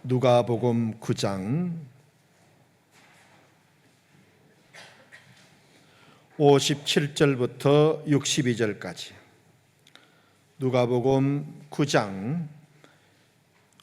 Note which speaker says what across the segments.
Speaker 1: 누가복음 9장 57절부터 62절까지. 누가복음 9장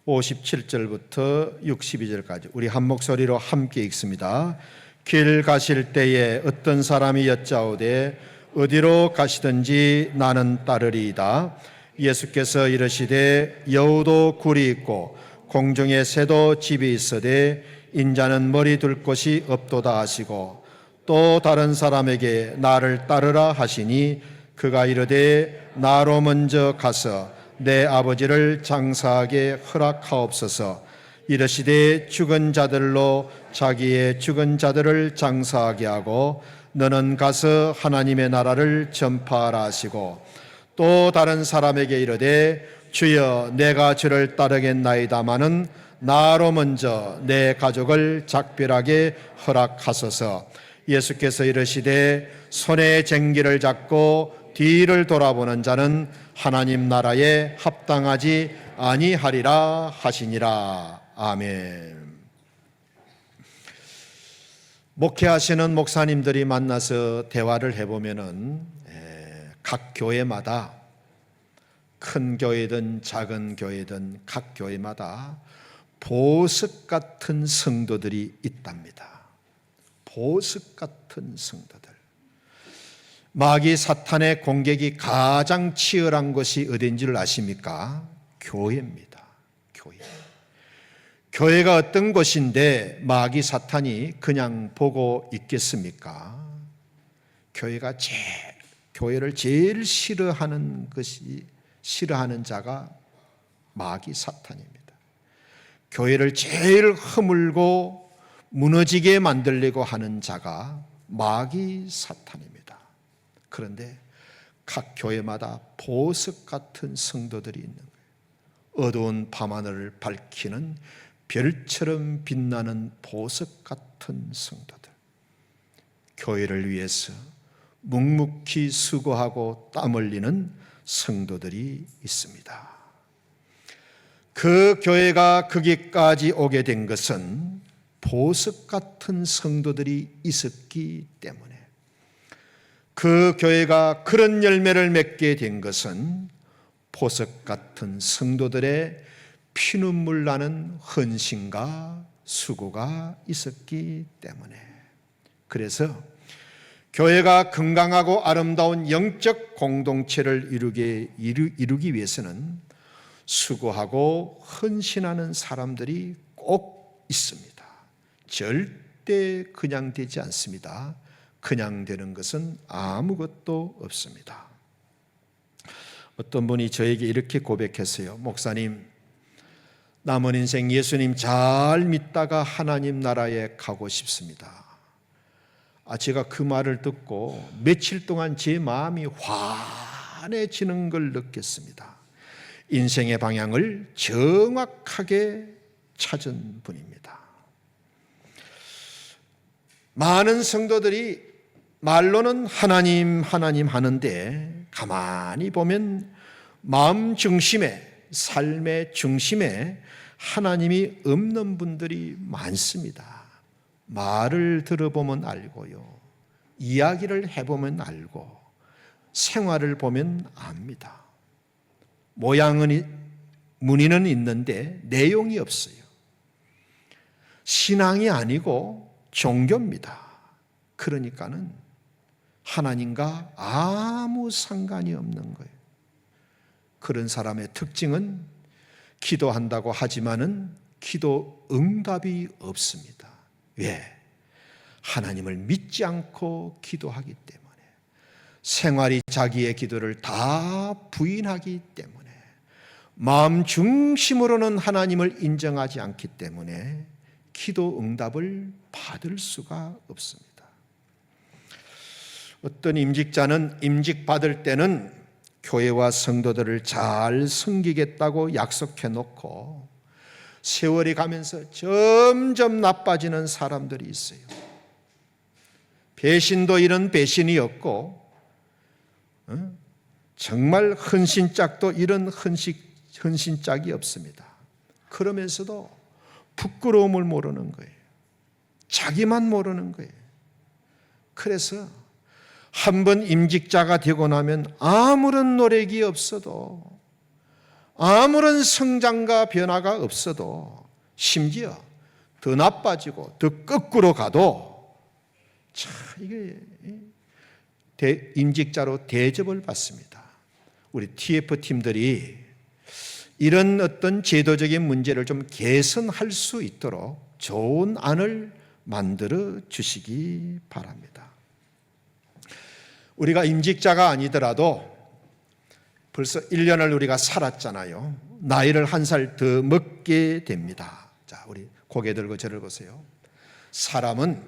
Speaker 1: 57절부터 62절까지 우리 한 목소리로 함께 읽습니다. 길 가실 때에 어떤 사람이 여짜오되 어디로 가시든지 나는 따르리이다. 예수께서 이르시되 여우도 굴이 있고 공중의 새도 집이 있으되 인자는 머리 둘 곳이 없도다 하시고, 또 다른 사람에게 나를 따르라 하시니 그가 이르되 나로 먼저 가서 내 아버지를 장사하게 허락하옵소서. 이르시되 죽은 자들로 자기의 죽은 자들을 장사하게 하고 너는 가서 하나님의 나라를 전파하라 하시고, 또 다른 사람에게 이르되 주여 내가 주를 따르겠나이다마는 나로 먼저 내 가족을 작별하게 허락하소서. 예수께서 이르시되 손에 쟁기를 잡고 뒤를 돌아보는 자는 하나님 나라에 합당하지 아니하리라 하시니라. 아멘. 목회하시는 목사님들이 만나서 대화를 해보면은 각 교회마다 큰 교회든 작은 교회든 각 교회마다 보석 같은 성도들이 있답니다. 보석 같은 성도들. 마귀 사탄의 공격이 가장 치열한 것이 어딘지를 아십니까? 교회입니다. 교회. 교회가 어떤 곳인데 마귀 사탄이 그냥 보고 있겠습니까? 교회를 제일 싫어하는 자가 마귀 사탄입니다. 교회를 제일 허물고 무너지게 만들려고 하는 자가 마귀 사탄입니다. 그런데 각 교회마다 보석 같은 성도들이 있는 거예요. 어두운 밤하늘을 밝히는 별처럼 빛나는 보석 같은 성도들. 교회를 위해서 묵묵히 수고하고 땀 흘리는 성도들이 있습니다. 그 교회가 거기까지 오게 된 것은 보석 같은 성도들이 있었기 때문에, 그 교회가 그런 열매를 맺게 된 것은 보석 같은 성도들의 피눈물 나는 헌신과 수고가 있었기 때문에, 그래서 교회가 건강하고 아름다운 영적 공동체를 이루기 위해서는 수고하고 헌신하는 사람들이 꼭 있습니다. 절대 그냥 되지 않습니다. 그냥 되는 것은 아무것도 없습니다. 어떤 분이 저에게 이렇게 고백했어요. 목사님, 남은 인생 예수님 잘 믿다가 하나님 나라에 가고 싶습니다. 제가 그 말을 듣고 며칠 동안 제 마음이 환해지는 걸 느꼈습니다. 인생의 방향을 정확하게 찾은 분입니다. 많은 성도들이 말로는 하나님 하나님 하는데 가만히 보면 마음 중심에, 삶의 중심에 하나님이 없는 분들이 많습니다. 말을 들어보면 알고요, 이야기를 해보면 알고, 생활을 보면 압니다. 무늬는 있는데 내용이 없어요. 신앙이 아니고 종교입니다. 그러니까는 하나님과 아무 상관이 없는 거예요. 그런 사람의 특징은 기도한다고 하지만은 기도 응답이 없습니다. 왜? 하나님을 믿지 않고 기도하기 때문에, 생활이 자기의 기도를 다 부인하기 때문에, 마음 중심으로는 하나님을 인정하지 않기 때문에 기도 응답을 받을 수가 없습니다. 어떤 임직자는 임직 받을 때는 교회와 성도들을 잘 섬기겠다고 약속해 놓고 세월이 가면서 점점 나빠지는 사람들이 있어요. 배신도 이런 배신이었고, 정말 헌신짝도 이런 헌신짝이 없습니다. 그러면서도 부끄러움을 모르는 거예요. 자기만 모르는 거예요. 그래서 한번 임직자가 되고 나면 아무런 노력이 없어도, 아무런 성장과 변화가 없어도, 심지어 더 나빠지고 더 거꾸로 가도 이게 임직자로 대접을 받습니다. 우리 TF팀들이 이런 어떤 제도적인 문제를 좀 개선할 수 있도록 좋은 안을 만들어 주시기 바랍니다. 우리가 임직자가 아니더라도 벌써 1년을 우리가 살았잖아요. 나이를 한 살 더 먹게 됩니다. 자, 우리 고개 들고 저를 보세요. 사람은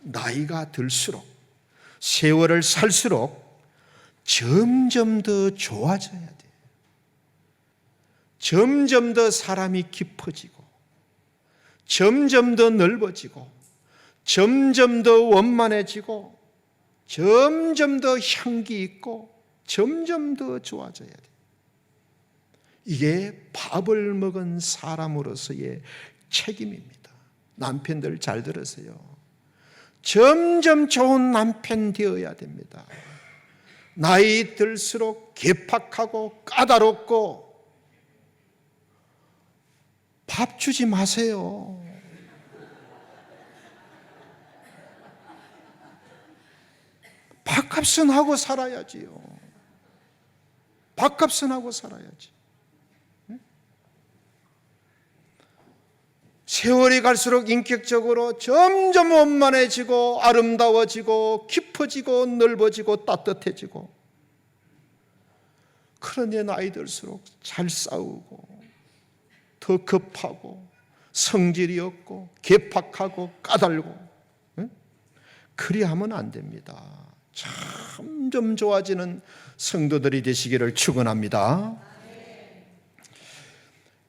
Speaker 1: 나이가 들수록, 세월을 살수록 점점 더 좋아져야 돼요. 점점 더 사람이 깊어지고, 점점 더 넓어지고, 점점 더 원만해지고, 점점 더 향기 있고, 점점 더 좋아져야 돼요. 이게 밥을 먹은 사람으로서의 책임입니다. 남편들 잘 들으세요. 점점 좋은 남편 되어야 됩니다. 나이 들수록 괴팍하고 까다롭고 밥 주지 마세요. 밥값은 하고 살아야지요. 밥값은 하고 살아야지. 세월이 갈수록 인격적으로 점점 원만해지고 아름다워지고 깊어지고 넓어지고 따뜻해지고, 그런데 나이 들수록 잘 싸우고 더 급하고 성질이 없고 괴팍하고 까달고, 그리하면 안 됩니다. 점점 좋아지는 성도들이 되시기를 축원합니다.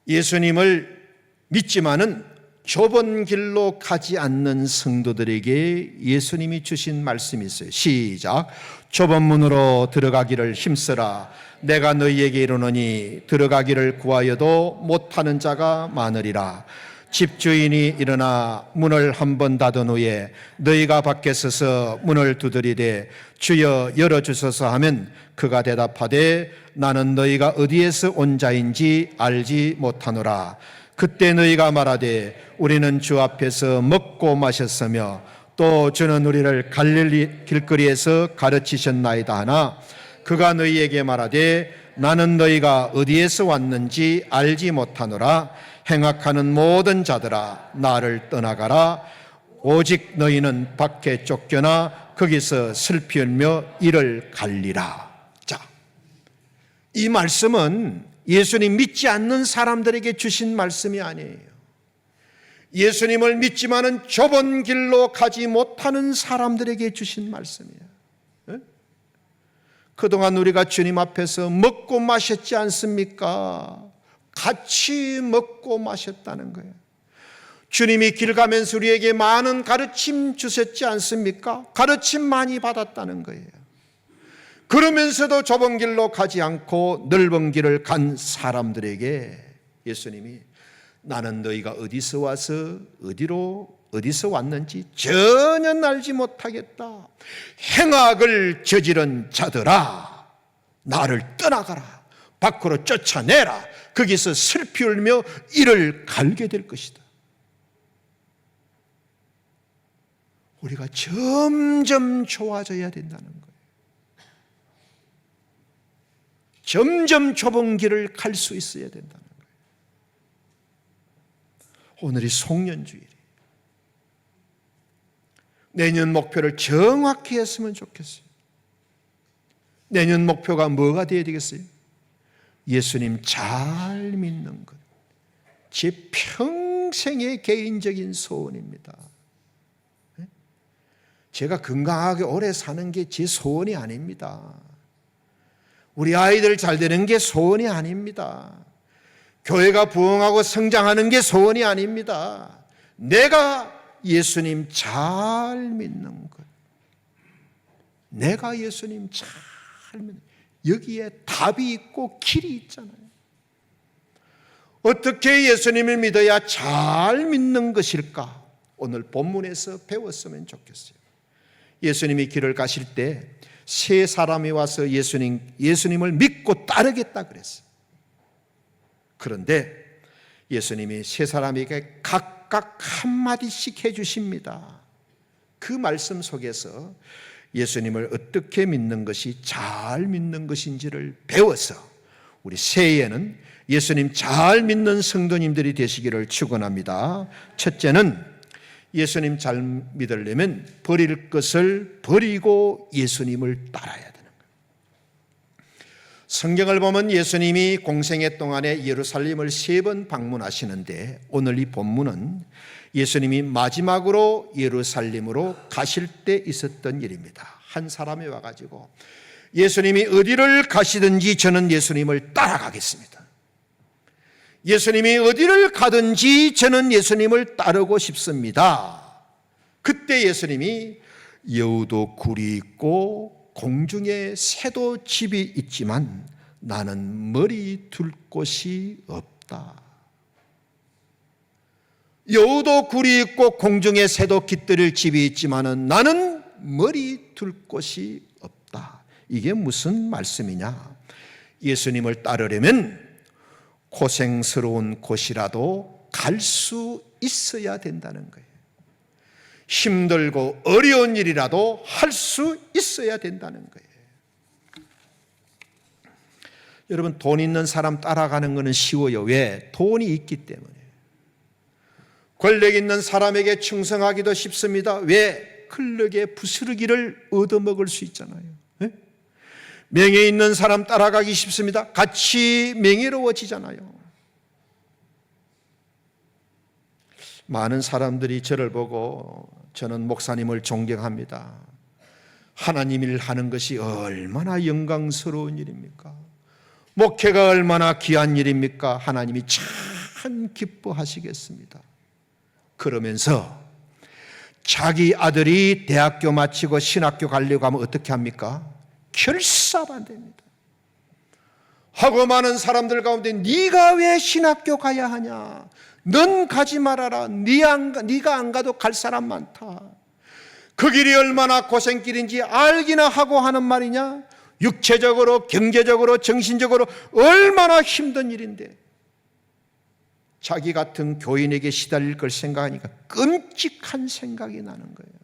Speaker 1: 예수님을 믿지만은 좁은 길로 가지 않는 성도들에게 예수님이 주신 말씀이 있어요. 시작. 좁은 문으로 들어가기를 힘쓰라. 내가 너희에게 이르노니 들어가기를 구하여도 못하는 자가 많으리라. 집주인이 일어나 문을 한 번 닫은 후에 너희가 밖에 서서 문을 두드리되 주여 열어주소서 하면 그가 대답하되 나는 너희가 어디에서 온 자인지 알지 못하노라. 그때 너희가 말하되 우리는 주 앞에서 먹고 마셨으며 또 주는 우리를 갈릴리 길거리에서 가르치셨나이다 하나 그가 너희에게 말하되 나는 너희가 어디에서 왔는지 알지 못하노라. 행악하는 모든 자들아 나를 떠나가라. 오직 너희는 밖에 쫓겨나 거기서 슬피 울며 이를 갈리라. 자, 이 말씀은 예수님 믿지 않는 사람들에게 주신 말씀이 아니에요. 예수님을 믿지만은 좁은 길로 가지 못하는 사람들에게 주신 말씀이에요. 그동안 우리가 주님 앞에서 먹고 마셨지 않습니까? 같이 먹고 마셨다는 거예요. 주님이 길 가면서 우리에게 많은 가르침 주셨지 않습니까? 가르침 많이 받았다는 거예요. 그러면서도 좁은 길로 가지 않고 넓은 길을 간 사람들에게 예수님이 나는 너희가 어디서 와서 어디서 왔는지 전혀 알지 못하겠다. 행악을 저지른 자들아 나를 떠나가라. 밖으로 쫓아내라. 거기서 슬피 울며 이를 갈게 될 것이다. 우리가 점점 좋아져야 된다는 거예요. 점점 좁은 길을 갈 수 있어야 된다는 거예요. 오늘이 송년주일이에요. 내년 목표를 정확히 했으면 좋겠어요. 내년 목표가 뭐가 되어야 되겠어요? 예수님 잘 믿는 것. 제 평생의 개인적인 소원입니다. 제가 건강하게 오래 사는 게 제 소원이 아닙니다. 우리 아이들 잘 되는 게 소원이 아닙니다. 교회가 부흥하고 성장하는 게 소원이 아닙니다. 내가 예수님 잘 믿는 것. 내가 예수님 잘 믿는 것. 여기에 답이 있고 길이 있잖아요. 어떻게 예수님을 믿어야 잘 믿는 것일까? 오늘 본문에서 배웠으면 좋겠어요. 예수님이 길을 가실 때 세 사람이 와서 예수님을 믿고 따르겠다 그랬어요. 그런데 예수님이 세 사람에게 각각 한마디씩 해주십니다. 그 말씀 속에서 예수님을 어떻게 믿는 것이 잘 믿는 것인지를 배워서 우리 새해에는 예수님 잘 믿는 성도님들이 되시기를 축원합니다. 첫째는 예수님 잘 믿으려면 버릴 것을 버리고 예수님을 따라야 되는 거예요. 성경을 보면 예수님이 공생애 동안에 예루살렘을 3번 방문하시는데 오늘 이 본문은 예수님이 마지막으로 예루살렘으로 가실 때 있었던 일입니다. 한 사람이 와가지고 예수님이 어디를 가시든지 저는 예수님을 따라가겠습니다. 예수님이 어디를 가든지 저는 예수님을 따르고 싶습니다. 그때 예수님이 여우도 굴이 있고 공중에 새도 집이 있지만 나는 머리 둘 곳이 없다. 여우도 굴이 있고 공중에 새도 깃들일 집이 있지만은 나는 머리 둘 곳이 없다. 이게 무슨 말씀이냐? 예수님을 따르려면 고생스러운 곳이라도 갈 수 있어야 된다는 거예요. 힘들고 어려운 일이라도 할 수 있어야 된다는 거예요. 여러분, 돈 있는 사람 따라가는 것은 쉬워요. 왜? 돈이 있기 때문에. 권력 있는 사람에게 충성하기도 쉽습니다. 왜? 권력의 부스러기를 얻어먹을 수 있잖아요. 네? 명예 있는 사람 따라가기 쉽습니다. 같이 명예로워지잖아요. 많은 사람들이 저를 보고 저는 목사님을 존경합니다. 하나님 일 하는 것이 얼마나 영광스러운 일입니까? 목회가 얼마나 귀한 일입니까? 하나님이 참 기뻐하시겠습니다. 그러면서 자기 아들이 대학교 마치고 신학교 가려고 하면 어떻게 합니까? 결사반대입니다. 하고 많은 사람들 가운데 네가 왜 신학교 가야 하냐? 넌 가지 말아라. 네가 안 가도 갈 사람 많다. 그 길이 얼마나 고생길인지 알기나 하고 하는 말이냐? 육체적으로, 경제적으로, 정신적으로 얼마나 힘든 일인데 자기 같은 교인에게 시달릴 걸 생각하니까 끔찍한 생각이 나는 거예요.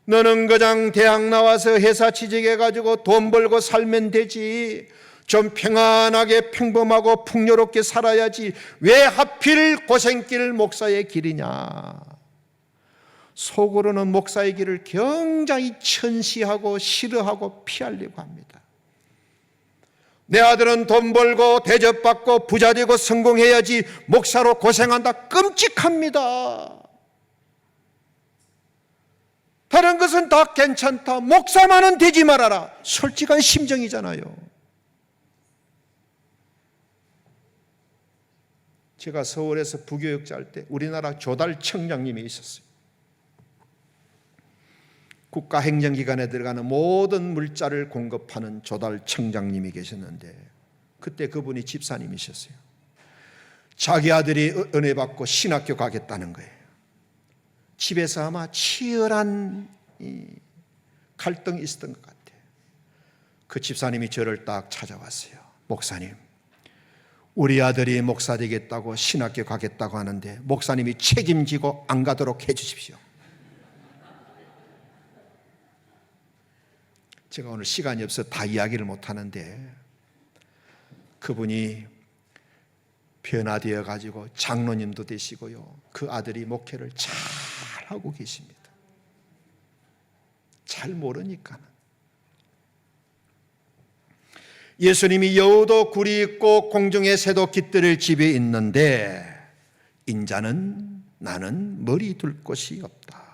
Speaker 1: 너는 그냥 대학 나와서 회사 취직해가지고 돈 벌고 살면 되지. 좀 평안하게 평범하고 풍요롭게 살아야지. 왜 하필 고생길 목사의 길이냐. 속으로는 목사의 길을 굉장히 천시하고 싫어하고 피하려고 합니다. 내 아들은 돈 벌고 대접받고 부자되고 성공해야지 목사로 고생한다. 끔찍합니다. 다른 것은 다 괜찮다. 목사만은 되지 말아라. 솔직한 심정이잖아요. 제가 서울에서 부교육자 할 때 우리나라 조달 청장님이 있었어요. 국가행정기관에 들어가는 모든 물자를 공급하는 조달 청장님이 계셨는데 그때 그분이 집사님이셨어요. 자기 아들이 은혜 받고 신학교 가겠다는 거예요. 집에서 아마 치열한 갈등이 있었던 것 같아요. 그 집사님이 저를 딱 찾아왔어요. 목사님, 우리 아들이 목사 되겠다고 신학교 가겠다고 하는데 목사님이 책임지고 안 가도록 해 주십시오. 제가 오늘 시간이 없어서 다 이야기를 못 하는데 그분이 변화되어 가지고 장로님도 되시고요. 그 아들이 목회를 잘 하고 계십니다. 잘 모르니까는. 예수님이 여우도 굴이 있고 공중에 새도 깃들일 집이 있는데 인자는 나는 머리 둘 곳이 없다.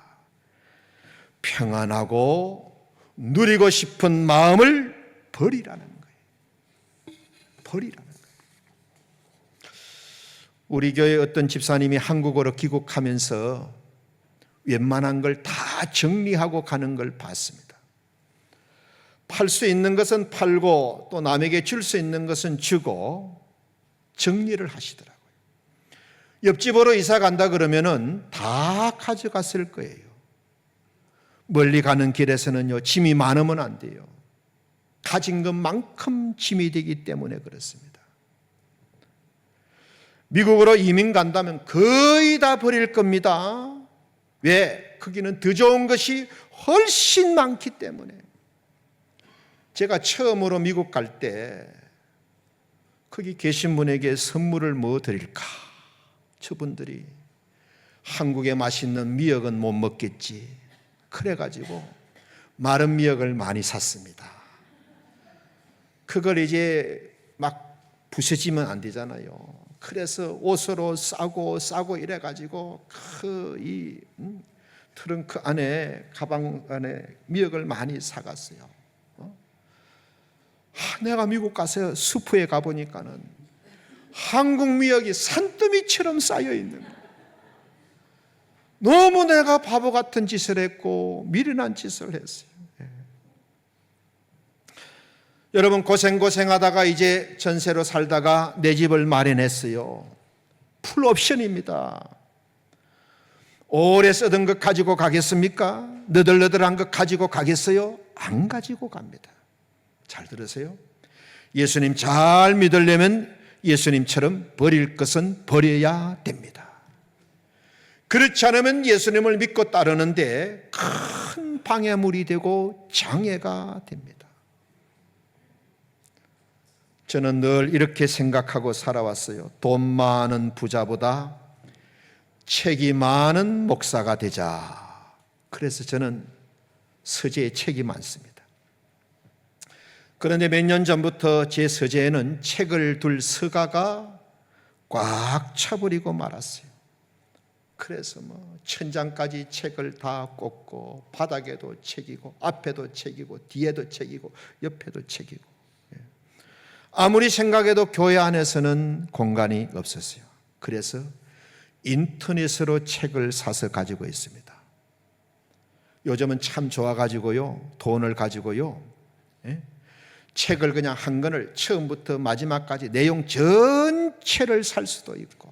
Speaker 1: 평안하고 누리고 싶은 마음을 버리라는 거예요. 버리라는 거예요. 우리 교회 어떤 집사님이 한국으로 귀국하면서 웬만한 걸 다 정리하고 가는 걸 봤습니다. 팔 수 있는 것은 팔고 또 남에게 줄 수 있는 것은 주고 정리를 하시더라고요. 옆집으로 이사 간다 그러면은 다 가져갔을 거예요. 멀리 가는 길에서는요, 짐이 많으면 안 돼요. 가진 것만큼 짐이 되기 때문에 그렇습니다. 미국으로 이민 간다면 거의 다 버릴 겁니다. 왜? 거기는 더 좋은 것이 훨씬 많기 때문에. 제가 처음으로 미국 갈 때 거기 계신 분에게 선물을 뭐 드릴까? 저분들이 한국에 맛있는 미역은 못 먹겠지. 그래가지고 마른 미역을 많이 샀습니다. 그걸 이제 막 부서지면 안 되잖아요. 그래서 옷으로 싸고 이래가지고 이 트렁크 안에, 가방 안에 미역을 많이 사갔어요. 내가 미국 가서 슈퍼에 가보니까는 한국 미역이 산더미처럼 쌓여 있는 거예요. 너무 내가 바보 같은 짓을 했고 미련한 짓을 했어요. 여러분, 고생하다가 이제 전세로 살다가 내 집을 마련했어요. 풀옵션입니다. 오래 쓰던 것 가지고 가겠습니까? 너덜너덜한 것 가지고 가겠어요? 안 가지고 갑니다. 잘 들으세요. 예수님 잘 믿으려면 예수님처럼 버릴 것은 버려야 됩니다. 그렇지 않으면 예수님을 믿고 따르는데 큰 방해물이 되고 장애가 됩니다. 저는 늘 이렇게 생각하고 살아왔어요. 돈 많은 부자보다 책이 많은 목사가 되자. 그래서 저는 서재에 책이 많습니다. 그런데 몇 년 전부터 제 서재에는 책을 둘 서가가 꽉 차버리고 말았어요. 그래서 천장까지 책을 다 꽂고 바닥에도 책이고 앞에도 책이고 뒤에도 책이고 옆에도 책이고, 아무리 생각해도 교회 안에서는 공간이 없었어요. 그래서 인터넷으로 책을 사서 가지고 있습니다. 요즘은 참 좋아가지고요, 돈을 가지고요, 책을 그냥 한 권을 처음부터 마지막까지 내용 전체를 살 수도 있고,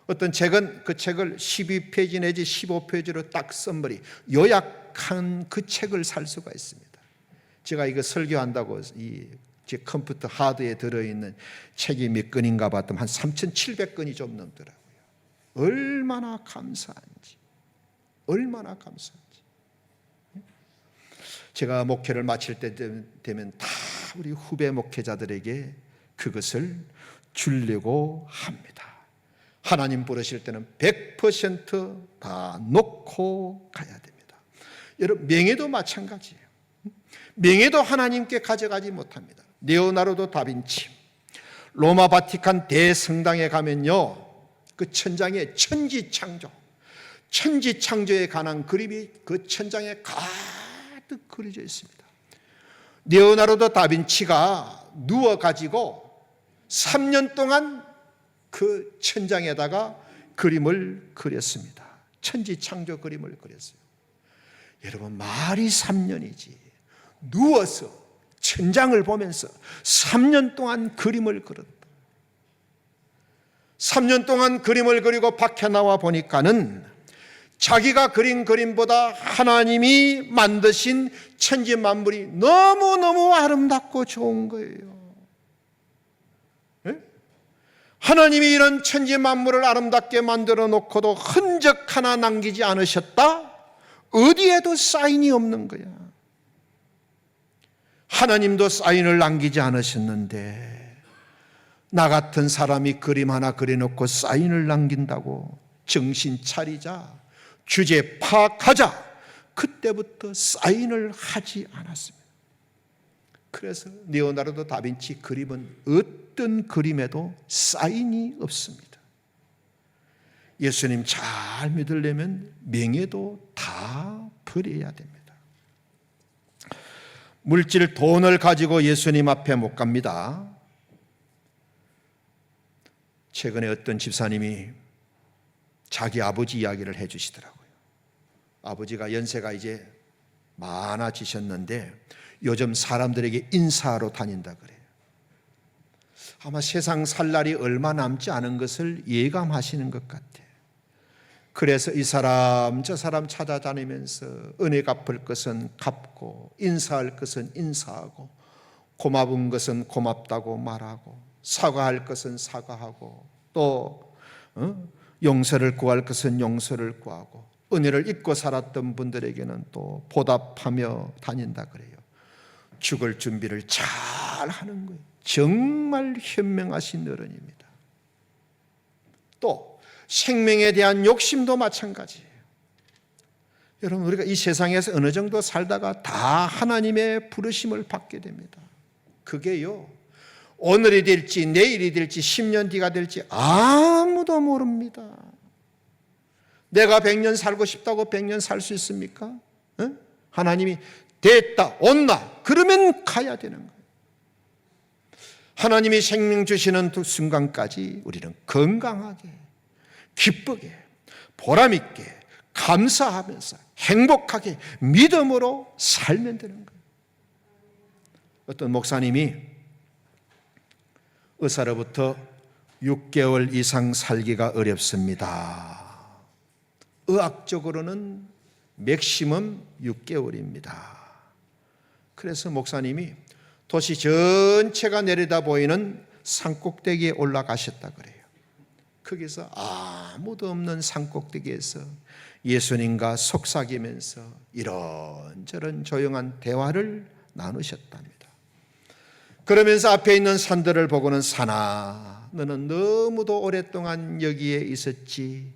Speaker 1: 어떤 책은 그 책을 12페이지 내지 15페이지로 딱 썸머리 요약한 그 책을 살 수가 있습니다. 제가 이거 설교한다고 제 컴퓨터 하드에 들어있는 책이 몇 권인가 봤더니 한 3,700권이 좀 넘더라고요. 얼마나 감사한지. 제가 목회를 마칠 때 되면 다 우리 후배 목회자들에게 그것을 주려고 합니다. 하나님 부르실 때는 100% 놓고 가야 됩니다. 여러분, 명예도 마찬가지예요. 명예도 하나님께 가져가지 못합니다. 레오나르도 다빈치, 로마 바티칸 대성당에 가면요, 그 천장에 천지창조에 관한 그림이 그 천장에 가득 그려져 있습니다. 레오나르도 다빈치가 누워가지고 3년 동안 그 천장에다가 그림을 그렸습니다. 천지창조 그림을 그렸어요. 여러분, 말이 3년이지 누워서 천장을 보면서 3년 동안 그림을 그렸다. 3년 동안 그림을 그리고 밖에 나와 보니까는 자기가 그린 그림보다 하나님이 만드신 천지 만물이 너무너무 아름답고 좋은 거예요. 하나님이 이런 천지 만물을 아름답게 만들어 놓고도 흔적 하나 남기지 않으셨다? 어디에도 사인이 없는 거야. 하나님도 사인을 남기지 않으셨는데 나 같은 사람이 그림 하나 그려놓고 사인을 남긴다고? 정신 차리자, 주제 파악하자. 그때부터 사인을 하지 않았습니다. 그래서 레오나르도 다빈치 그림은 어떤 그림에도 사인이 없습니다. 예수님 잘 믿으려면 명예도 다 버려야 됩니다. 물질 돈을 가지고 예수님 앞에 못 갑니다. 최근에 어떤 집사님이 자기 아버지 이야기를 해 주시더라고요. 아버지가 연세가 이제 많아지셨는데 요즘 사람들에게 인사하러 다닌다 그래요. 아마 세상 살 날이 얼마 남지 않은 것을 예감하시는 것 같아. 그래서 이 사람 저 사람 찾아다니면서 은혜 갚을 것은 갚고 인사할 것은 인사하고 고마운 것은 고맙다고 말하고 사과할 것은 사과하고 또 용서를 구할 것은 용서를 구하고 은혜를 잊고 살았던 분들에게는 또 보답하며 다닌다 그래요. 죽을 준비를 잘 하는 거예요. 정말 현명하신 어른입니다. 또 생명에 대한 욕심도 마찬가지예요. 여러분, 우리가 이 세상에서 어느 정도 살다가 다 하나님의 부르심을 받게 됩니다. 그게요, 오늘이 될지 내일이 될지 10년 뒤가 될지 아무도 모릅니다. 내가 100년 살고 싶다고 100년 살 수 있습니까? 하나님이 됐다, 온나 그러면 가야 되는 거예요. 하나님이 생명 주시는 그 순간까지 우리는 건강하게, 기쁘게, 보람있게, 감사하면서 행복하게 믿음으로 살면 되는 거예요. 어떤 목사님이 의사로부터 6개월 이상 살기가 어렵습니다. 의학적으로는 맥시멈 6개월입니다. 그래서 목사님이 도시 전체가 내려다 보이는 산꼭대기에 올라가셨다 그래요. 거기서 아무도 없는 산꼭대기에서 예수님과 속삭이면서 이런저런 조용한 대화를 나누셨답니다. 그러면서 앞에 있는 산들을 보고는 산아, 너는 너무도 오랫동안 여기에 있었지.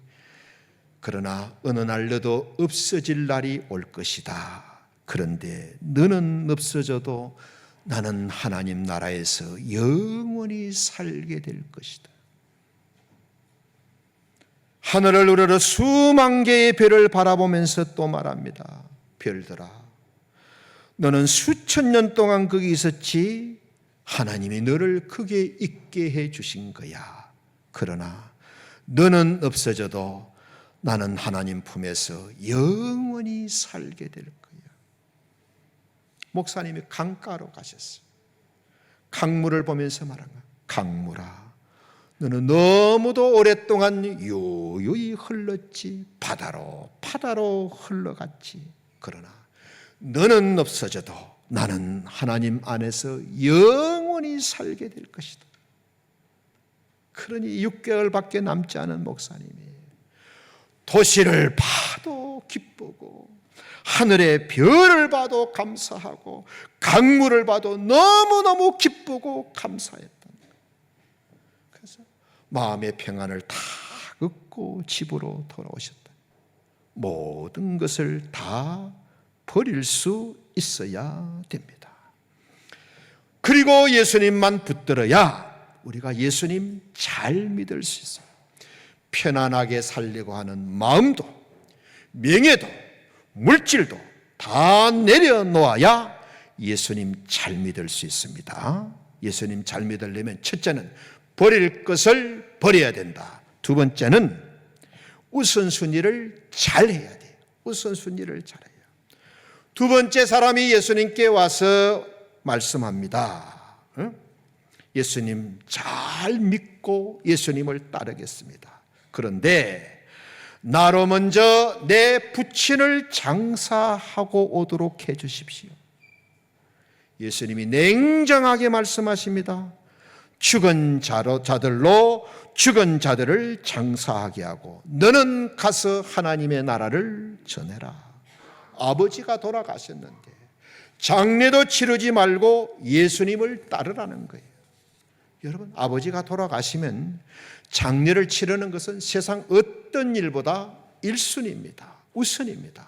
Speaker 1: 그러나 어느 날 너도 없어질 날이 올 것이다. 그런데 너는 없어져도 나는 하나님 나라에서 영원히 살게 될 것이다. 하늘을 우러러 수만 개의 별을 바라보면서 또 말합니다. 별들아, 너는 수천 년 동안 거기 있었지. 하나님이 너를 거기에 있게 해 주신 거야. 그러나 너는 없어져도 나는 하나님 품에서 영원히 살게 될 거야. 목사님이 강가로 가셨어요. 강물을 보면서 말한 거야. 강물아, 너는 너무도 오랫동안 유유히 흘렀지. 바다로 흘러갔지. 그러나 너는 없어져도 나는 하나님 안에서 영원히 살게 될 것이다. 그러니 6개월밖에 남지 않은 목사님이 도시를 봐도 기쁘고 하늘의 별을 봐도 감사하고 강물을 봐도 너무너무 기쁘고 감사했다. 그래서 마음의 평안을 다 얻고 집으로 돌아오셨다. 모든 것을 다 버릴 수 있어야 됩니다. 그리고 예수님만 붙들어야 우리가 예수님 잘 믿을 수 있어요. 편안하게 살려고 하는 마음도 명예도 물질도 다 내려놓아야 예수님 잘 믿을 수 있습니다. 예수님 잘 믿으려면 첫째는 버릴 것을 버려야 된다. 두 번째는 우선순위를 잘해야 돼요. 우선순위를 잘해요. 두 번째 사람이 예수님께 와서 말씀합니다. 예수님 잘 믿고 예수님을 따르겠습니다. 그런데 나로 먼저 내 부친을 장사하고 오도록 해 주십시오. 예수님이 냉정하게 말씀하십니다. 죽은 자들로 죽은 자들을 장사하게 하고 너는 가서 하나님의 나라를 전해라. 아버지가 돌아가셨는데 장례도 치르지 말고 예수님을 따르라는 거예요. 여러분, 아버지가 돌아가시면 장례를 치르는 것은 세상 어떤 일보다 1순위입니다. 우선입니다.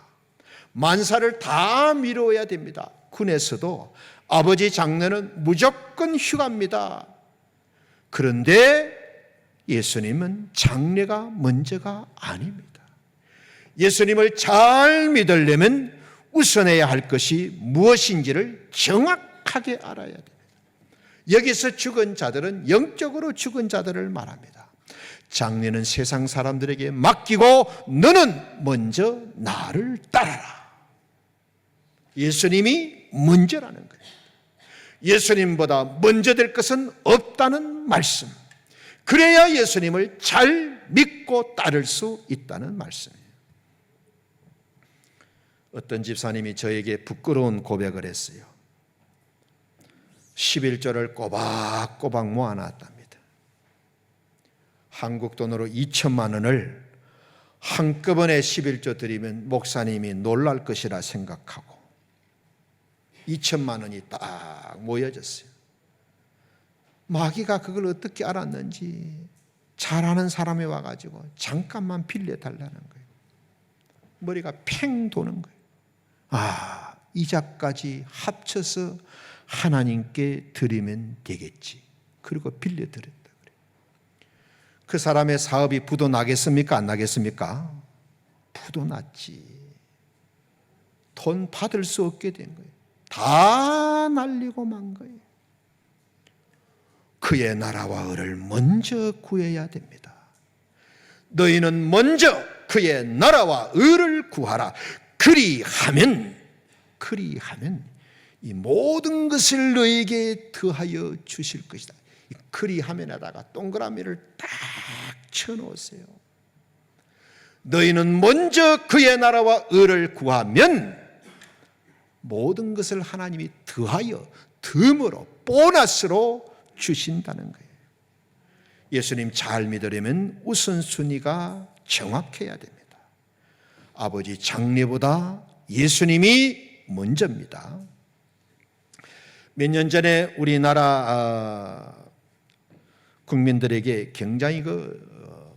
Speaker 1: 만사를 다 미루어야 됩니다. 군에서도 아버지 장례는 무조건 휴가입니다. 그런데 예수님은 장례가 먼저가 아닙니다. 예수님을 잘 믿으려면 우선해야 할 것이 무엇인지를 정확하게 알아야 됩니다. 여기서 죽은 자들은 영적으로 죽은 자들을 말합니다. 장례는 세상 사람들에게 맡기고 너는 먼저 나를 따라라. 예수님이 먼저라는 거예요. 예수님보다 먼저 될 것은 없다는 말씀. 그래야 예수님을 잘 믿고 따를 수 있다는 말씀이에요. 어떤 집사님이 저에게 부끄러운 고백을 했어요. 11조를 꼬박꼬박 모아놨답니다. 한국 돈으로 2천만 원을 한꺼번에 11조 드리면 목사님이 놀랄 것이라 생각하고 2천만 원이 딱 모여졌어요. 마귀가 그걸 어떻게 알았는지 잘 아는 사람이 와가지고 잠깐만 빌려달라는 거예요. 머리가 팽 도는 거예요. 아, 이자까지 합쳐서 하나님께 드리면 되겠지. 그리고 빌려드렸다 그래요. 그 사람의 사업이 부도 나겠습니까? 안 나겠습니까? 부도 났지. 돈 받을 수 없게 된 거예요. 다 날리고 만 거예요. 그의 나라와 의를 먼저 구해야 됩니다. 너희는 먼저 그의 나라와 의를 구하라. 그리하면 이 모든 것을 너에게 더하여 주실 것이다. 이 그리하면에다가 동그라미를 딱 쳐놓으세요. 너희는 먼저 그의 나라와 의를 구하면 모든 것을 하나님이 더하여 덤으로 보너스로 주신다는 거예요. 예수님 잘 믿으려면 우선순위가 정확해야 됩니다. 아버지 장례보다 예수님이 먼저입니다. 몇 년 전에 우리나라 국민들에게 굉장히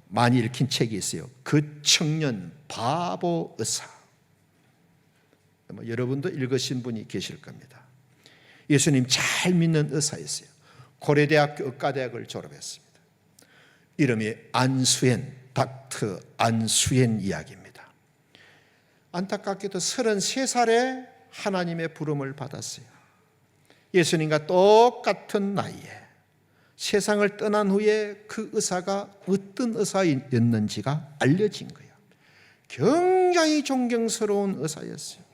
Speaker 1: 많이 읽힌 책이 있어요. 그 청년 바보 의사. 여러분도 읽으신 분이 계실 겁니다. 예수님 잘 믿는 의사였어요. 고려대학교 의과대학을 졸업했습니다. 이름이 안수엔, 닥터 안수엔 이야기입니다. 안타깝게도 33살에 하나님의 부름을 받았어요. 예수님과 똑같은 나이에 세상을 떠난 후에 그 의사가 어떤 의사였는지가 알려진 거예요. 굉장히 존경스러운 의사였어요.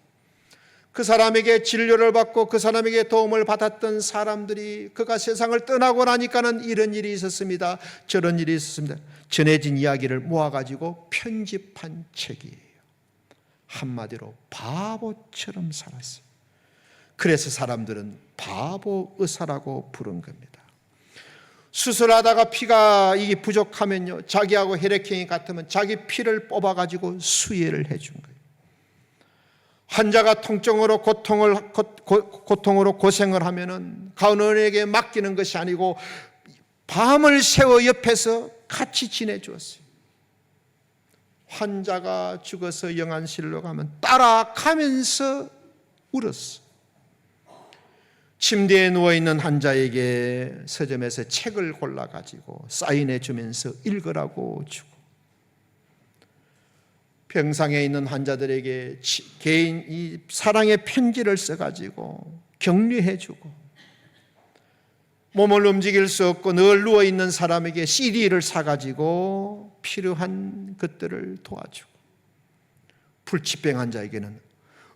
Speaker 1: 그 사람에게 진료를 받고 그 사람에게 도움을 받았던 사람들이 그가 세상을 떠나고 나니까는 이런 일이 있었습니다. 저런 일이 있었습니다. 전해진 이야기를 모아가지고 편집한 책이에요. 한마디로 바보처럼 살았어요. 그래서 사람들은 바보 의사라고 부른 겁니다. 수술하다가 피가 이게 부족하면요, 자기하고 혈액형이 같으면 자기 피를 뽑아가지고 수혈을 해준 거예요. 환자가 통증으로 고통으로 고생을 하면은 가은원에게 맡기는 것이 아니고 밤을 새워 옆에서 같이 지내주었어요. 환자가 죽어서 영안실로 가면 따라가면서 울었어. 침대에 누워있는 환자에게 서점에서 책을 골라가지고 사인해 주면서 읽으라고 주고, 병상에 있는 환자들에게 개인 이 사랑의 편지를 써가지고 격려해 주고, 몸을 움직일 수 없고 늘 누워있는 사람에게 CD를 사가지고 필요한 것들을 도와주고, 불치병 환자에게는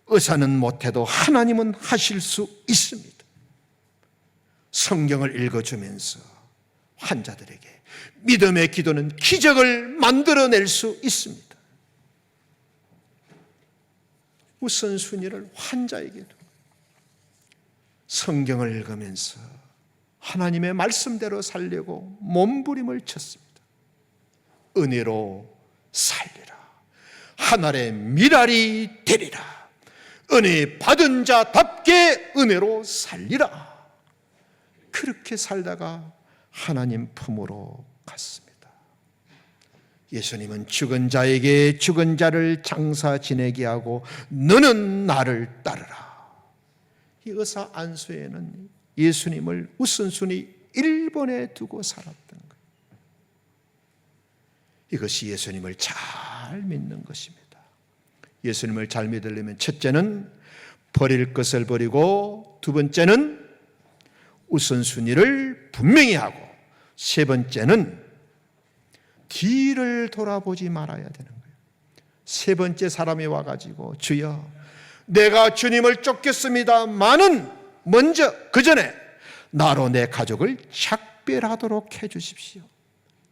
Speaker 1: 의사는 못해도 하나님은 하실 수 있습니다. 성경을 읽어주면서 환자들에게 믿음의 기도는 기적을 만들어낼 수 있습니다. 우선순위를 환자에게 두고 성경을 읽으면서 하나님의 말씀대로 살려고 몸부림을 쳤습니다. 은혜로 살리라. 하늘의 미랄이 되리라. 은혜 받은 자답게 은혜로 살리라. 그렇게 살다가 하나님 품으로 갔습니다. 예수님은 죽은 자에게 죽은 자를 장사 지내게 하고 너는 나를 따르라. 이 의사 안수에는 예수님을 우선순위 1번에 두고 살았던 거예요. 이것이 예수님을 잘 믿는 것입니다. 예수님을 잘 믿으려면 첫째는 버릴 것을 버리고, 두 번째는 우선순위를 분명히 하고, 세 번째는 뒤를 돌아보지 말아야 되는 거예요. 세 번째 사람이 와가지고 주여 내가 주님을 쫓겼습니다마는 먼저 그 전에 나로 내 가족을 작별하도록 해주십시오.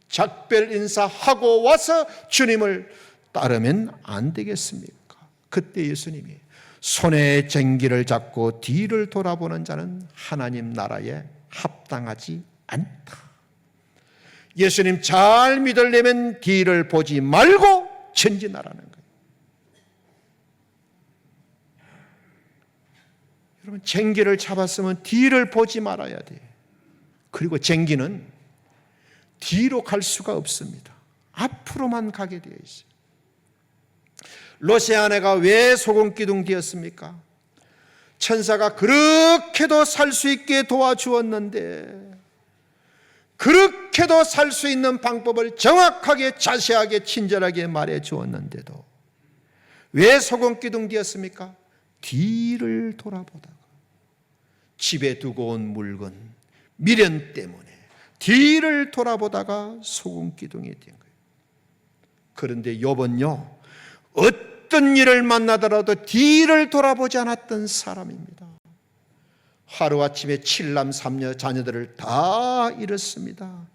Speaker 1: 작별 인사하고 와서 주님을 따르면 안 되겠습니까? 그때 예수님이 손에 쟁기를 잡고 뒤를 돌아보는 자는 하나님 나라에 합당하지 않다. 예수님 잘 믿으려면 뒤를 보지 말고 전진하라는 거예요. 여러분, 쟁기를 잡았으면 뒤를 보지 말아야 돼요. 그리고 쟁기는 뒤로 갈 수가 없습니다. 앞으로만 가게 되어 있어요. 롯의 아내가 왜 소금기둥 되었습니까? 천사가 그렇게도 살 수 있게 도와주었는데, 그렇게도 살 수 있는 방법을 정확하게 자세하게 친절하게 말해 주었는데도 왜 소금기둥 되었습니까? 뒤를 돌아보다가 집에 두고 온 물건, 미련 때문에 뒤를 돌아보다가 소금기둥이 된 거예요. 그런데 욥은요, 어떤 일을 만나더라도 뒤를 돌아보지 않았던 사람입니다. 하루아침에 7남 3녀 자녀들을 다 잃었습니다.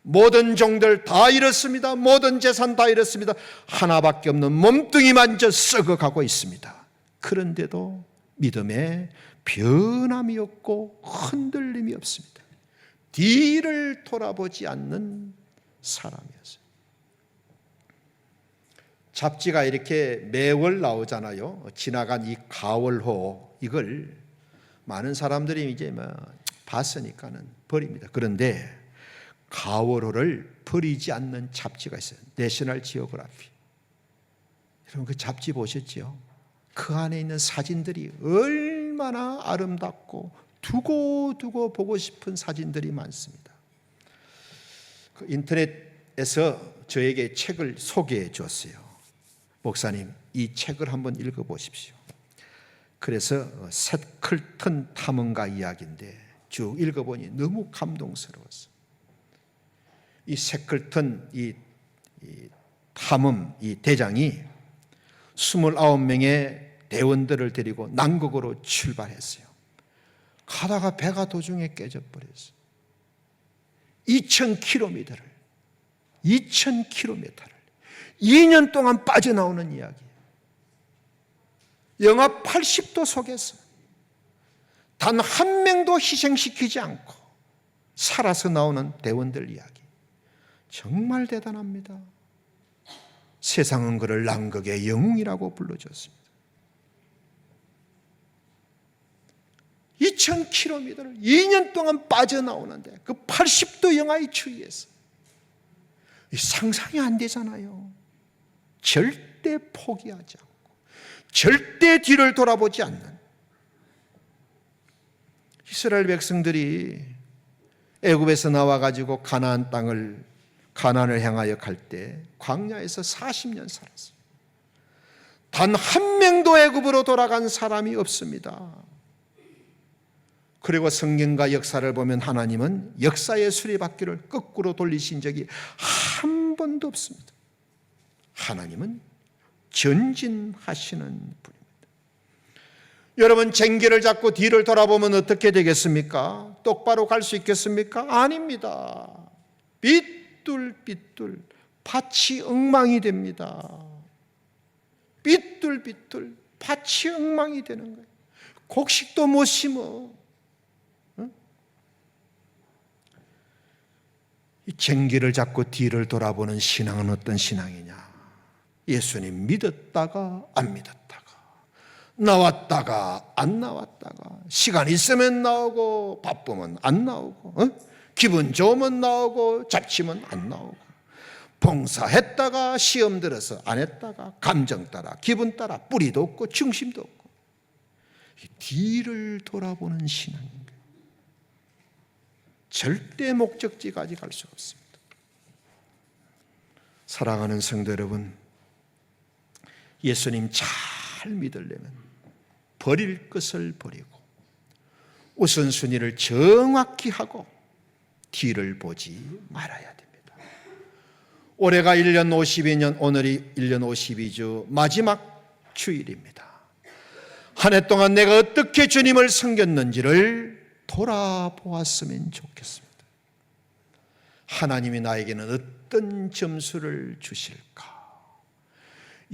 Speaker 1: 모든 종들 다 잃었습니다. 모든 재산 다 잃었습니다. 하나밖에 없는 몸뚱이만 썩어가고 있습니다. 그런데도 믿음에 변함이 없고 흔들림이 없습니다. 뒤를 돌아보지 않는 사람이었어요. 잡지가 이렇게 매월 나오잖아요. 지나간 이 가월호, 이걸 많은 사람들이 이제 봤으니까는 버립니다. 그런데 가월호를 버리지 않는 잡지가 있어요. 내셔널 지오그래피. 여러분, 그 잡지 보셨죠? 그 안에 있는 사진들이 얼마나 아름답고 두고두고 보고 싶은 사진들이 많습니다. 그 인터넷에서 저에게 책을 소개해 줬어요. 목사님, 이 책을 한번 읽어보십시오. 그래서 셋클턴 탐험가 이야기인데 쭉 읽어보니 너무 감동스러웠어요. 이 셋클턴 이 탐험 이 대장이 29명의 대원들을 데리고 남극으로 출발했어요. 가다가 배가 도중에 깨져버렸어요. 2,000km를 2년 동안 빠져나오는 이야기예요. 영하 80도 속에서 단 한 명도 희생시키지 않고 살아서 나오는 대원들 이야기. 정말 대단합니다. 세상은 그를 남극의 영웅이라고 불러줬습니다. 2,000km를 2년 동안 빠져나오는데 그 80도 영하의 추위에서 상상이 안 되잖아요. 절대 포기하지 않고 절대 뒤를 돌아보지 않는 이스라엘 백성들이 애굽에서 나와가지고 가나안을 향하여 갈 때 광야에서 40년 살았어요. 단 한 명도 애굽으로 돌아간 사람이 없습니다. 그리고 성경과 역사를 보면 하나님은 역사의 수레바퀴를 거꾸로 돌리신 적이 한 번도 없습니다. 하나님은 전진하시는 분입니다. 여러분, 쟁기를 잡고 뒤를 돌아보면 어떻게 되겠습니까? 똑바로 갈 수 있겠습니까? 아닙니다. 삐뚤삐뚤 밭이 엉망이 됩니다. 삐뚤삐뚤 밭이 엉망이 되는 거예요. 곡식도 못 심어. 이 쟁기를 잡고 뒤를 돌아보는 신앙은 어떤 신앙이냐? 예수님 믿었다가 안 믿었다가, 나왔다가 안 나왔다가, 시간 있으면 나오고 바쁘면 안 나오고, 기분 좋으면 나오고 잡치면 안 나오고, 봉사했다가 시험 들어서 안 했다가, 감정 따라 기분 따라 뿌리도 없고 중심도 없고, 뒤를 돌아보는 신앙입니다. 절대 목적지까지 갈 수가 없습니다. 사랑하는 성도 여러분, 예수님 잘 믿으려면 버릴 것을 버리고 우선순위를 정확히 하고 뒤를 보지 말아야 됩니다. 올해가 1년 52년, 오늘이 1년 52주 마지막 주일입니다. 한 해 동안 내가 어떻게 주님을 섬겼는지를 돌아보았으면 좋겠습니다. 하나님이 나에게는 어떤 점수를 주실까?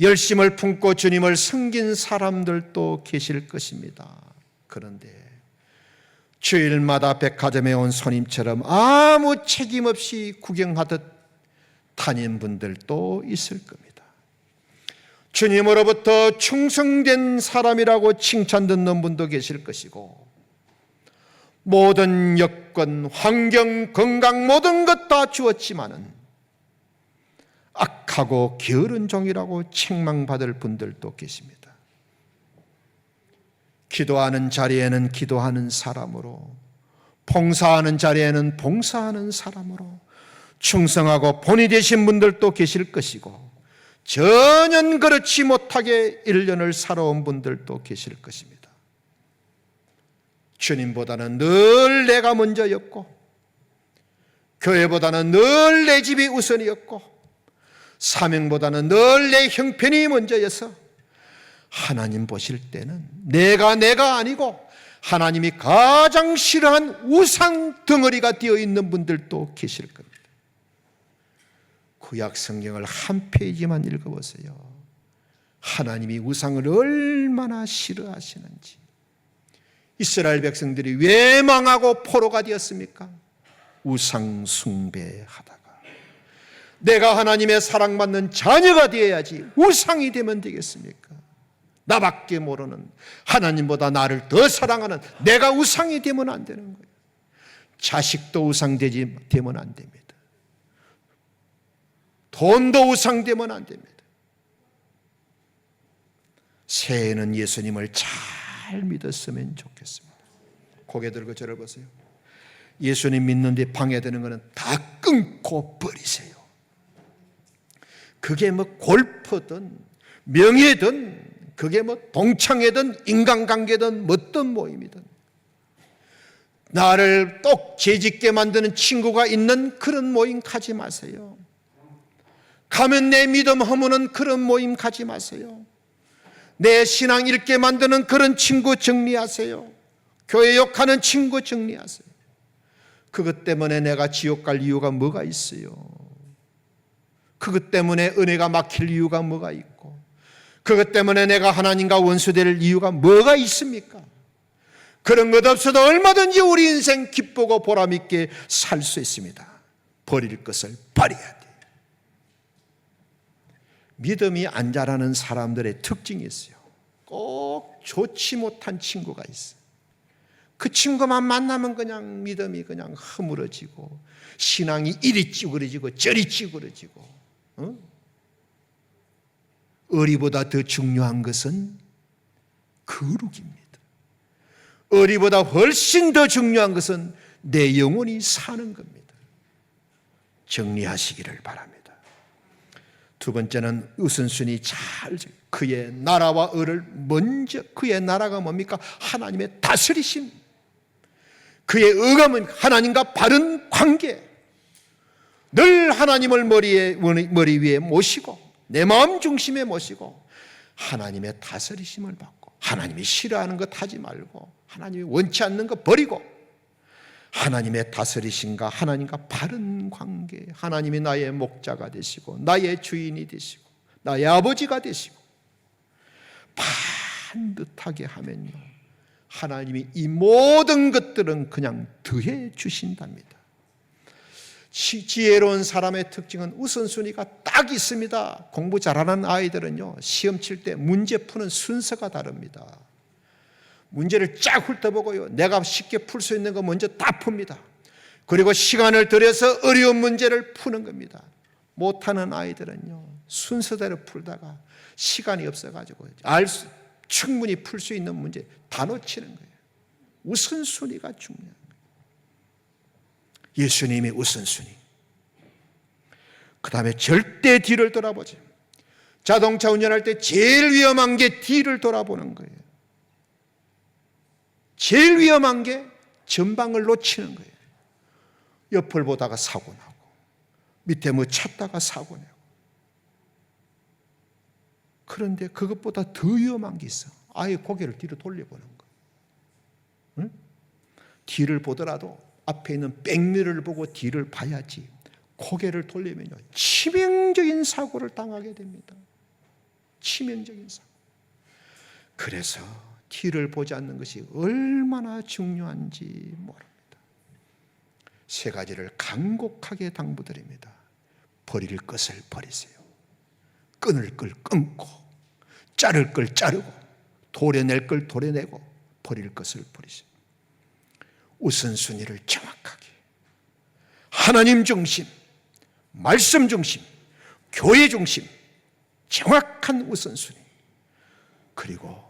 Speaker 1: 열심을 품고 주님을 섬긴 사람들도 계실 것입니다. 그런데 주일마다 백화점에 온 손님처럼 아무 책임 없이 구경하듯 다닌 분들도 있을 겁니다. 주님으로부터 충성된 사람이라고 칭찬 듣는 분도 계실 것이고, 모든 여건, 환경, 건강 모든 것 다 주었지만은 악하고 게으른 종이라고 책망받을 분들도 계십니다. 기도하는 자리에는 기도하는 사람으로, 봉사하는 자리에는 봉사하는 사람으로 충성하고 본이 되신 분들도 계실 것이고, 전혀 그렇지 못하게 1년을 살아온 분들도 계실 것입니다. 주님보다는 늘 내가 먼저였고, 교회보다는 늘 내 집이 우선이었고, 사명보다는 늘 내 형편이 먼저여서 하나님 보실 때는 내가 아니고 하나님이 가장 싫어한 우상 덩어리가 되어 있는 분들도 계실 겁니다. 구약 성경을 한 페이지만 읽어보세요. 하나님이 우상을 얼마나 싫어하시는지. 이스라엘 백성들이 왜 망하고 포로가 되었습니까? 우상 숭배하다가. 내가 하나님의 사랑받는 자녀가 되어야지 우상이 되면 되겠습니까? 나밖에 모르는, 하나님보다 나를 더 사랑하는 내가 우상이 되면 안 되는 거예요. 자식도 우상되면 안 됩니다. 돈도 우상되면 안 됩니다. 새해에는 예수님을 잘 믿었으면 좋겠습니다. 고개 들고 저를 보세요. 예수님 믿는데 방해되는 것은 다 끊고 버리세요. 그게 뭐 골프든 명예든, 그게 뭐 동창회든 인간관계든 어떤 모임이든, 나를 똑 죄짓게 만드는 친구가 있는 그런 모임 가지 마세요. 가면 내 믿음 허무는 그런 모임 가지 마세요. 내 신앙 잃게 만드는 그런 친구 정리하세요. 교회 욕하는 친구 정리하세요. 그것 때문에 내가 지옥 갈 이유가 뭐가 있어요? 그것 때문에 은혜가 막힐 이유가 뭐가 있고, 그것 때문에 내가 하나님과 원수될 이유가 뭐가 있습니까? 그런 것 없어도 얼마든지 우리 인생 기쁘고 보람있게 살 수 있습니다. 버릴 것을 버려야 돼요. 믿음이 안 자라는 사람들의 특징이 있어요. 꼭 좋지 못한 친구가 있어요. 그 친구만 만나면 그냥 믿음이 그냥 허물어지고, 신앙이 이리 찌그러지고 저리 찌그러지고. 의리보다 더 중요한 것은 거룩입니다. 의리보다 훨씬 더 중요한 것은 내 영혼이 사는 겁니다. 정리하시기를 바랍니다. 두 번째는 우선순위 잘, 그의 나라와 의를 먼저. 그의 나라가 뭡니까? 하나님의 다스리심. 그의 의감은 하나님과 바른 관계. 늘 하나님을 머리 위에 모시고, 내 마음 중심에 모시고, 하나님의 다스리심을 받고, 하나님이 싫어하는 것 하지 말고, 하나님이 원치 않는 것 버리고, 하나님의 다스리심과 하나님과 바른 관계. 하나님이 나의 목자가 되시고, 나의 주인이 되시고, 나의 아버지가 되시고, 반듯하게 하면요, 하나님이 이 모든 것들은 그냥 더해 주신답니다. 지혜로운 사람의 특징은 우선순위가 딱 있습니다. 공부 잘하는 아이들은요, 시험 칠 때 문제 푸는 순서가 다릅니다. 문제를 쫙 훑어보고요, 내가 쉽게 풀 수 있는 거 먼저 다 풉니다. 그리고 시간을 들여서 어려운 문제를 푸는 겁니다. 못하는 아이들은요, 순서대로 풀다가 시간이 없어가지고 충분히 풀 수 있는 문제 다 놓치는 거예요. 우선순위가 중요한 거예요. 예수님의 우선순위. 그 다음에 절대 뒤를 돌아보지. 자동차 운전할 때 제일 위험한 게 뒤를 돌아보는 거예요. 제일 위험한 게 전방을 놓치는 거예요. 옆을 보다가 사고 나고, 밑에 뭐 찾다가 사고 내고. 그런데 그것보다 더 위험한 게 있어. 아예 고개를 뒤로 돌려보는 거예요. 응? 뒤를 보더라도 앞에 있는 백미러를 보고 뒤를 봐야지 고개를 돌리면요 치명적인 사고를 당하게 됩니다. 치명적인 사고. 그래서 뒤를 보지 않는 것이 얼마나 중요한지 모릅니다. 세 가지를 간곡하게 당부드립니다. 버릴 것을 버리세요. 끊을 걸 끊고, 자를 걸 자르고, 도려낼 걸 도려내고, 버릴 것을 버리세요. 우선순위를 정확하게 하나님 중심, 말씀 중심, 교회 중심, 정확한 우선순위. 그리고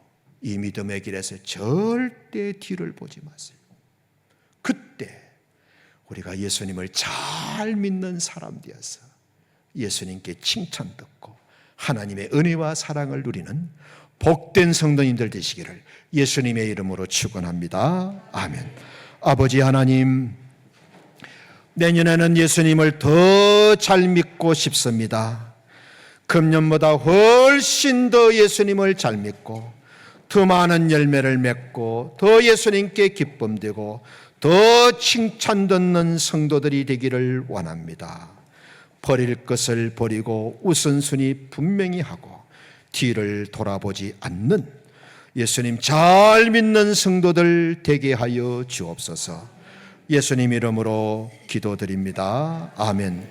Speaker 1: 이 믿음의 길에서 절대 뒤를 보지 마세요. 그때 우리가 예수님을 잘 믿는 사람 되어서 예수님께 칭찬 듣고 하나님의 은혜와 사랑을 누리는 복된 성도님들 되시기를 예수님의 이름으로 축원합니다. 아멘. 아버지 하나님, 내년에는 예수님을 더 잘 믿고 싶습니다. 금년보다 훨씬 더 예수님을 잘 믿고 더 많은 열매를 맺고 더 예수님께 기쁨 되고 더 칭찬 듣는 성도들이 되기를 원합니다. 버릴 것을 버리고 우선순위 분명히 하고 뒤를 돌아보지 않는 예수님 잘 믿는 성도들 되게 하여 주옵소서. 예수님 이름으로 기도드립니다. 아멘.